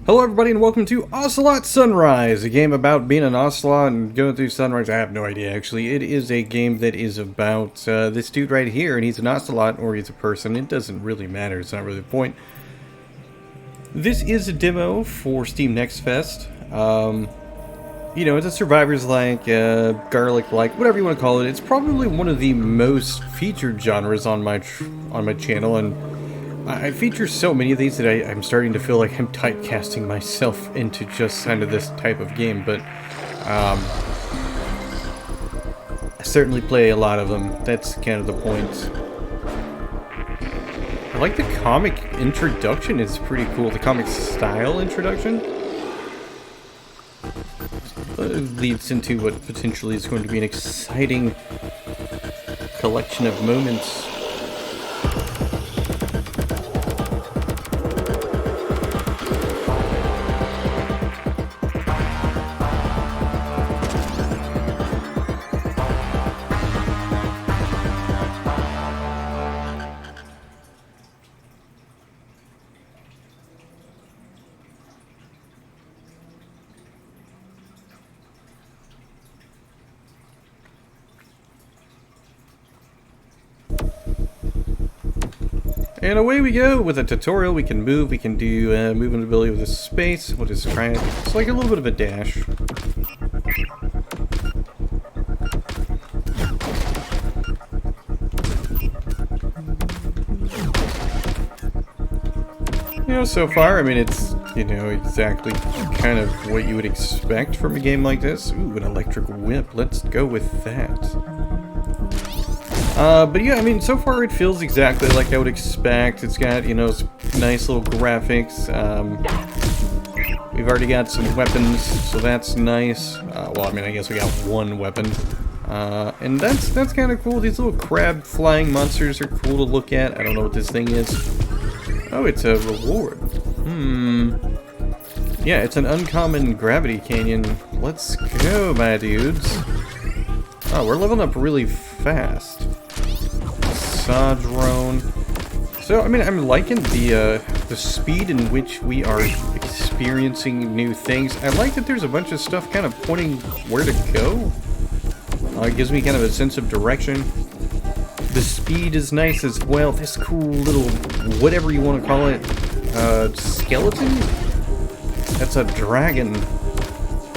Hello everybody and welcome to Ocelot Sunrise, a game about being an ocelot and going through sunrise. I have no idea actually. It is a game that is about this dude right here, and he's an ocelot or he's a person. It doesn't really matter, it's not really the point. This is a demo for Steam Next Fest. You know, it's a survivors-like, garlic-like, whatever you want to call it. It's probably one of the most featured genres on my channel, and I feature so many of these that I'm starting to feel like I'm typecasting myself into just kind of this type of game, but I certainly play a lot of them. That's kind of the point. I like the comic introduction, it's pretty cool. The comic style introduction leads into what potentially is going to be an exciting collection of moments. And away we go with a tutorial. We can move, we can do movement ability with the space. We'll just try it. It's like a little bit of a dash. You know, so far, I mean, it's, you know, exactly kind of what you would expect from a game like this. Ooh, an electric whip. Let's go with that. But yeah, I mean, so far it feels exactly like I would expect. It's got, you know, nice little graphics. We've already got some weapons, so that's nice. Well, I mean, I guess we got one weapon. And that's kind of cool. These little crab flying monsters are cool to look at. I don't know what this thing is. Oh, it's a reward. Yeah, it's an uncommon gravity canyon. Let's go, my dudes. Oh, we're leveling up really fast. Drone. So, I mean, I'm liking the speed in which we are experiencing new things. I like that there's a bunch of stuff kind of pointing where to go. It gives me kind of a sense of direction. The speed is nice as well. This cool little, whatever you want to call it, skeleton? That's a dragon.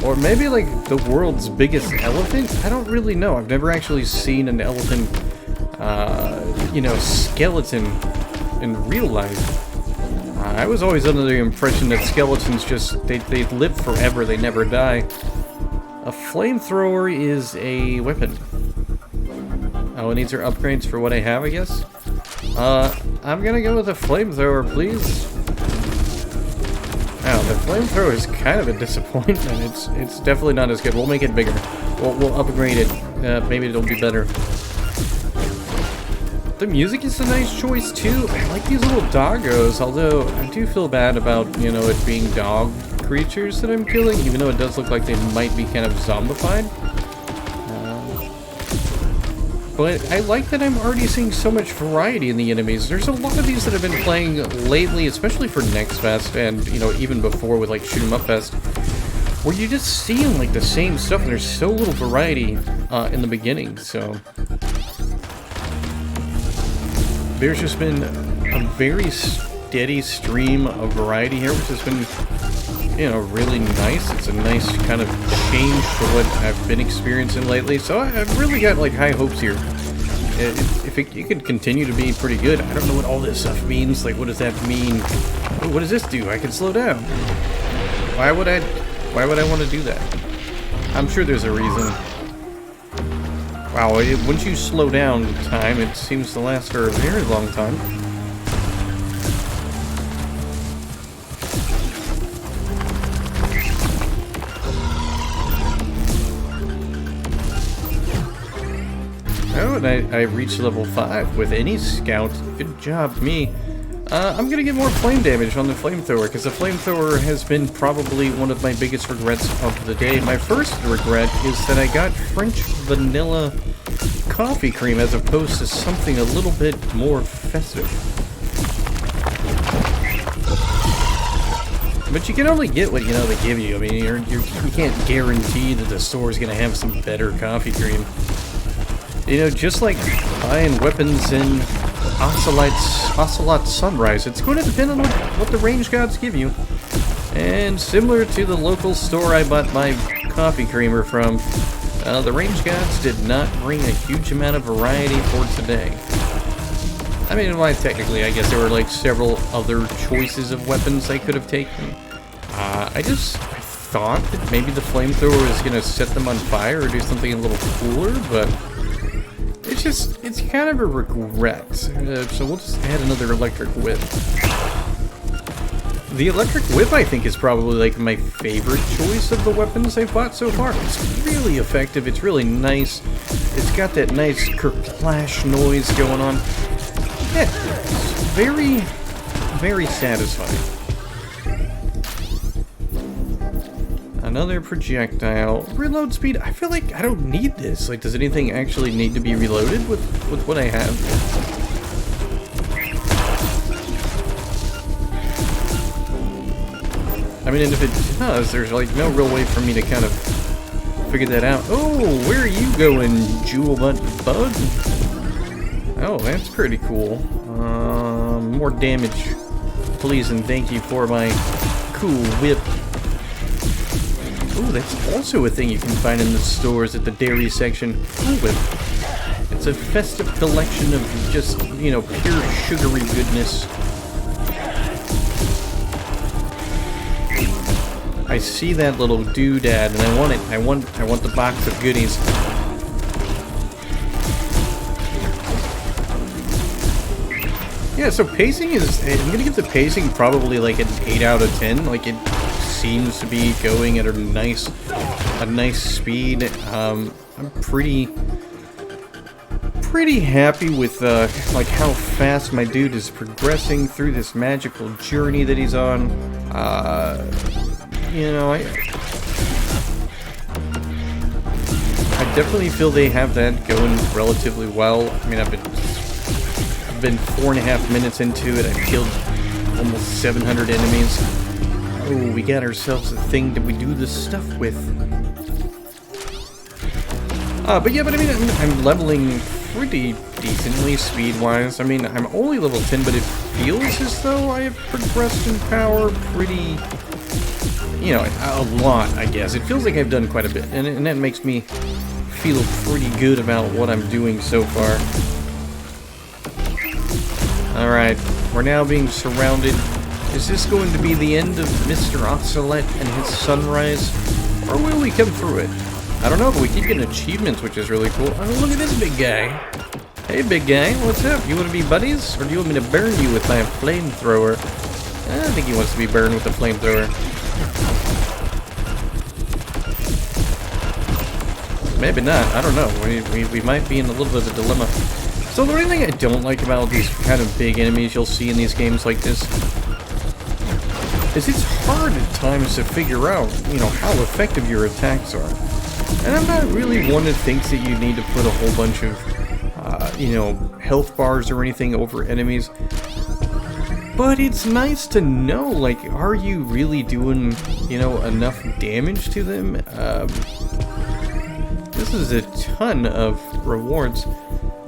Or maybe like the world's biggest elephant? I don't really know. I've never actually seen an elephant you know, skeleton in real life. I was always under the impression that skeletons just, they live forever, they never die. A flamethrower is a weapon. Oh, and these are upgrades for what I have, I guess? I'm gonna go with a flamethrower, please. Oh, the flamethrower is kind of a disappointment. It's definitely not as good. We'll make it bigger. We'll upgrade it. Maybe it'll be better. The music is a nice choice too. I like these little doggos, although I do feel bad about, you know, it being dog creatures that I'm killing, even though it does look like they might be kind of zombified. But I like that I'm already seeing so much variety in the enemies. There's a lot of these that I've been playing lately, especially for Next Fest, and, you know, even before with like Shoot 'em Up Fest, where you just see like the same stuff and there's so little variety in the beginning, so there's just been a very steady stream of variety here, which has been, you know, really nice. It's a nice kind of change to what I've been experiencing lately. So I've really got like high hopes here. If it could continue to be pretty good. I don't know what all this stuff means. Like, what does that mean? Oh, what does this do? I can slow down. Why would I want to do that? I'm sure there's a reason. Wow, once you slow down time, it seems to last for a very long time. Oh, and I reached level 5 with any scout. Good job, me. I'm gonna get more flame damage on the flamethrower, because the flamethrower has been probably one of my biggest regrets of the day. My first regret is that I got French vanilla coffee cream as opposed to something a little bit more festive. But you can only get what, you know, they give you. I mean, you can't guarantee that the store's going to have some better coffee cream. You know, just like buying weapons in Ocelot Sunrise, it's going to depend on what the range gods give you. And similar to the local store I bought my coffee creamer from, the range gods did not bring a huge amount of variety for today. I mean, well, technically, I guess there were like several other choices of weapons I could have taken. I thought that maybe the flamethrower was going to set them on fire or do something a little cooler, but it's kind of a regret. So we'll just add another electric whip. The electric whip, I think, is probably like my favorite choice of the weapons I've bought so far. It's really effective. It's really nice. It's got that nice kerplash noise going on. Yeah, it's very, very satisfying. Another projectile. Reload speed. I feel like I don't need this. Like, does anything actually need to be reloaded with what I have? I mean, and if it does, there's like no real way for me to kind of figure that out. Oh, where are you going, Jewel Butt Bug? Oh, that's pretty cool. More damage, please, and thank you for my cool whip. Ooh, that's also a thing you can find in the stores at the dairy section. Cool Whip. It's a festive collection of just, you know, pure sugary goodness. I see that little doodad and I want it. I want the box of goodies. Yeah, so pacing is, I'm gonna give the pacing probably like an 8 out of 10. Like, it seems to be going at a nice speed. I'm pretty happy with like how fast my dude is progressing through this magical journey that he's on. You know, I definitely feel they have that going relatively well. I mean, I've been 4.5 minutes into it. I've killed almost 700 enemies. Oh, we got ourselves a thing that we do this stuff with. But yeah, I mean, I'm leveling pretty decently speed-wise. I mean, I'm only level 10, but it feels as though I have progressed in power pretty, you know, a lot, I guess. It feels like I've done quite a bit, and that makes me feel pretty good about what I'm doing so far. Alright, we're now being surrounded. Is this going to be the end of Mr. Ocelot and his sunrise? Or will we come through it? I don't know, but we keep getting achievements, which is really cool. Oh, look at this big guy. Hey, big guy, what's up? You want to be buddies? Or do you want me to burn you with my flamethrower? I think he wants to be burned with the flamethrower. Maybe not, I don't know. We might be in a little bit of a dilemma. So the only thing I don't like about these kind of big enemies you'll see in these games like this is it's hard at times to figure out, you know, how effective your attacks are. And I'm not really one that thinks that you need to put a whole bunch of, you know, health bars or anything over enemies. But it's nice to know, like, are you really doing, you know, enough damage to them? This is a ton of rewards.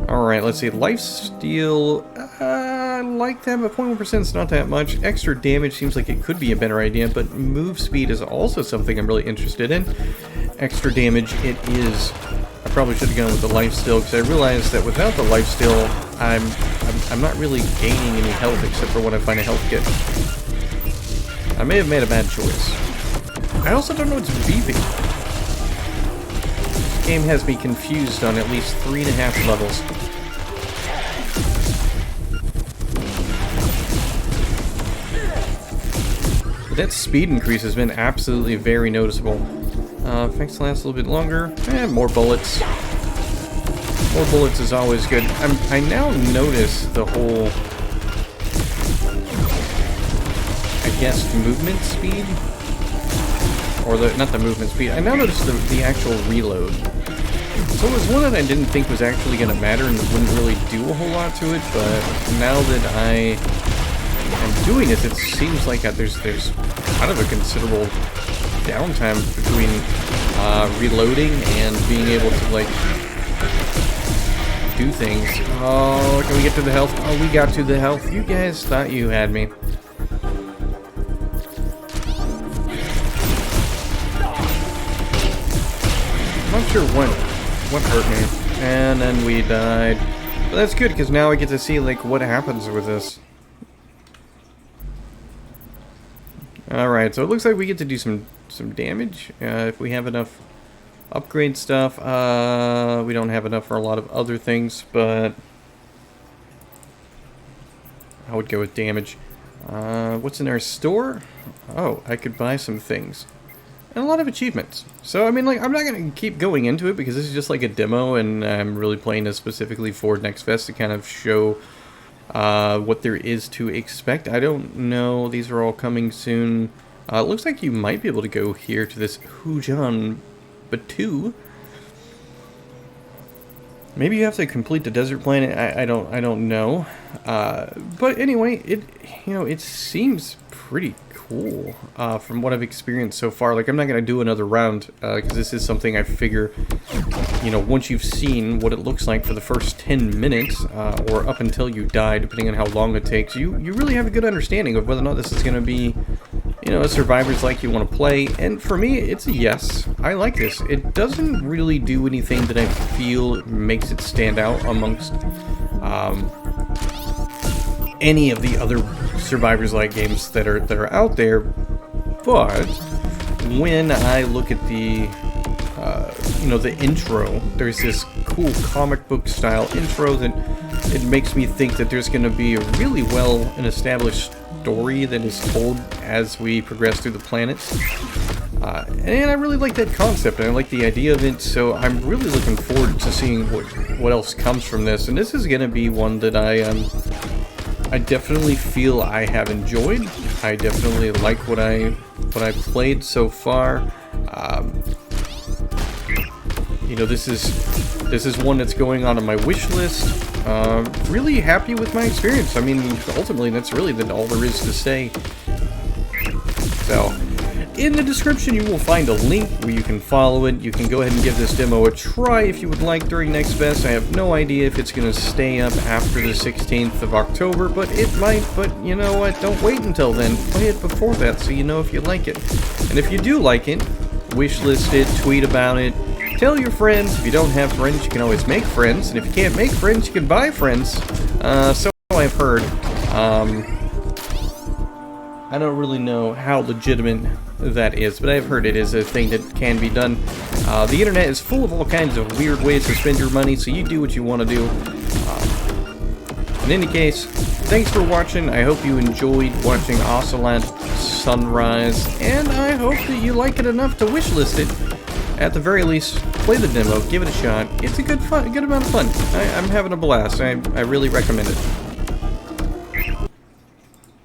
Alright, let's see. Lifesteal, I like that, but 0.1% is not that much. Extra damage seems like it could be a better idea, but move speed is also something I'm really interested in. Extra damage, it is. I probably should have gone with the lifesteal, because I realized that without the lifesteal, I'm not really gaining any health except for when I find a health kit. I may have made a bad choice. I also don't know what's beeping. This game has me confused on at least 3.5 levels. That speed increase has been absolutely very noticeable. Effects last a little bit longer. More bullets. More bullets is always good. I now notice the whole, I guess, movement speed. Or not the movement speed. I now notice the actual reload. So it was one that I didn't think was actually going to matter and wouldn't really do a whole lot to it, but now that I I'm doing this, it seems like there's kind of a considerable downtime between reloading and being able to, like, do things. Oh, can we get to the health? Oh, we got to the health. You guys thought you had me. I'm not sure what hurt me. And then we died. But that's good, because now I get to see, like, what happens with this. Alright, so it looks like we get to do some damage. If we have enough upgrade stuff. We don't have enough for a lot of other things, but I would go with damage. What's in our store? Oh, I could buy some things. And a lot of achievements. So, I mean, like, I'm not going to keep going into it because this is just like a demo, and I'm really playing this specifically for Next Fest to kind of show what there is to expect. I don't know. These are all coming soon. It looks like you might be able to go here to this Hujan Batu. Maybe you have to complete the desert planet. I don't know. But anyway, it seems pretty cool from what I've experienced so far. Like, I'm not gonna do another round because this is something I figure, once you've seen what it looks like for the first 10 minutes or up until you die, depending on how long it takes, you really have a good understanding of whether or not this is gonna be, a survivor's like you want to play. And for me, it's a yes. I like this. It doesn't really do anything that I feel makes it stand out amongst any of the other survivors like games that are out there. But when I look at the the intro, there's this cool comic book style intro that it makes me think that there's going to be a really well an established story that is told as we progress through the planets. And I really like that concept, and I like the idea of it, so I'm really looking forward to seeing what else comes from this. And this is going to be one that I definitely feel I have enjoyed. I definitely like what I played so far. This is one that's going on my wish list. Really happy with my experience. I mean, ultimately, that's really all there is to say. So, in the description, you will find a link where you can follow it. You can go ahead and give this demo a try if you would like during Next Fest. I have no idea if it's going to stay up after the 16th of October, but it might. But you know what? Don't wait until then. Play it before that so you know if you like it. And if you do like it, wishlist it, tweet about it. Tell your friends. If you don't have friends, you can always make friends. And if you can't make friends, you can buy friends. So I've heard. I don't really know how legitimate that is, but I've heard it is a thing that can be done. The internet is full of all kinds of weird ways to spend your money, so you do what you want to do. In any case, thanks for watching. I hope you enjoyed watching Ocelot Sunrise, and I hope that you like it enough to wishlist it. At the very least, play the demo, give it a shot. It's a good amount of fun. I'm having a blast. I really recommend it.